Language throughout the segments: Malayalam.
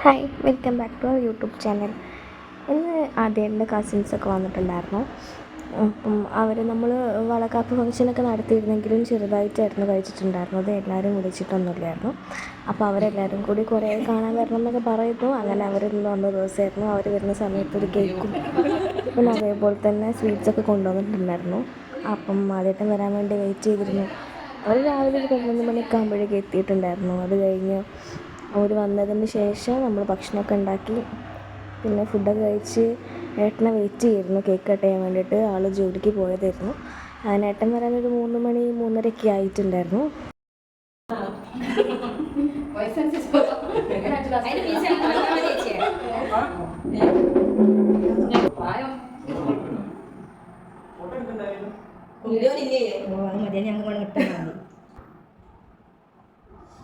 Hi, welcome back to our YouTube channel. ഇന്ന് ആദ്യയുടെ കസിൻസൊക്കെ വന്നിട്ടുണ്ടായിരുന്നു. അപ്പം അവർ നമ്മൾ വളക്കാപ്പ് ഫംഗ്ഷനൊക്കെ നടത്തിയിരുന്നെങ്കിലും ചെറുതായിട്ടായിരുന്നു കഴിച്ചിട്ടുണ്ടായിരുന്നത്. എല്ലാവരും വിളിച്ചിട്ടൊന്നുമില്ലായിരുന്നു. അപ്പോൾ അവരെല്ലാവരും കൂടി കുറേ കാണാൻ വരണം എന്നൊക്കെ പറയുന്നു. അങ്ങനെ അവരിന്ന് വന്ന ദിവസമായിരുന്നു. അവർ വരുന്ന സമയത്ത് ഒരു കേക്കും പിന്നെ അതേപോലെ തന്നെ സ്വീറ്റ്സൊക്കെ കൊണ്ടുവന്നിട്ടുണ്ടായിരുന്നു. അപ്പം ആദ്യമായിട്ടും വരാൻ വേണ്ടി വെയിറ്റ് ചെയ്തിരുന്നു. അവർ രാവിലെ ഒരു 11 മണിയൊക്കെ ആകുമ്പോഴേക്കും എത്തിയിട്ടുണ്ടായിരുന്നു. അത് കഴിഞ്ഞ് അവർ വന്നതിന് ശേഷം നമ്മൾ ഭക്ഷണമൊക്കെ ഉണ്ടാക്കി പിന്നെ ഫുഡൊക്കെ കഴിച്ച് ഏട്ടനെ വെയിറ്റ് ചെയ്തിരുന്നു കേക്ക് കട്ട് ചെയ്യാൻ വേണ്ടിയിട്ട്. ആൾ ജോലിക്ക് പോയതായിരുന്നു. അങ്ങനെ ഏട്ടൻ വരാനൊരു 3 മണി 3:30 ആയിട്ടുണ്ടായിരുന്നു.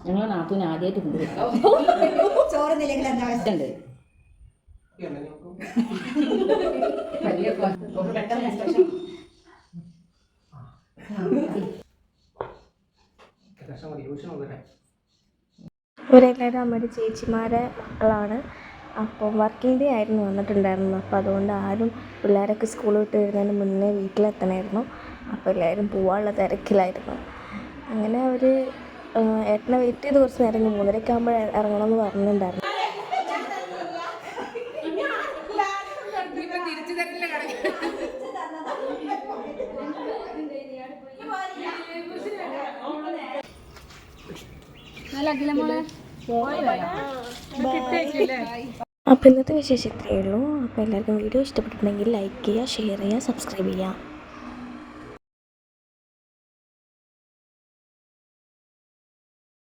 ഞങ്ങൾ നാത്തൂന് ആദ്യമായിട്ട് ഉണ്ട്. ഇവരെല്ലാവരും അമ്മയുടെ ചേച്ചിമാരെ മക്കളാണ്. അപ്പോൾ വർക്കിംഗ് ഡേ ആയിരുന്നു വന്നിട്ടുണ്ടായിരുന്നത്. അപ്പോൾ അതുകൊണ്ട് ആരും പിള്ളേരൊക്കെ സ്കൂൾ വിട്ട് വരുന്നതിന് മുന്നേ വീട്ടിലെത്തണമായിരുന്നു. അപ്പോൾ എല്ലാവരും പോകാനുള്ള തിരക്കിലായിരുന്നു. അങ്ങനെ അവർ ഏട്ടനെ വെയിറ്റ് ചെയ്ത് കുറച്ച് നേരം 3:30 ആകുമ്പോൾ ഇറങ്ങണമെന്ന് പറഞ്ഞിട്ടുണ്ടായിരുന്നു. അപ്പോൾ ഇന്നത്തെ വിശേഷം ഇത്രയേ ഉള്ളൂ. അപ്പോൾ എല്ലാവർക്കും വീഡിയോ ഇഷ്ടപ്പെട്ടിട്ടുണ്ടെങ്കിൽ ലൈക്ക് ചെയ്യുക, ഷെയർ ചെയ്യുക, സബ്സ്ക്രൈബ് ചെയ്യുക.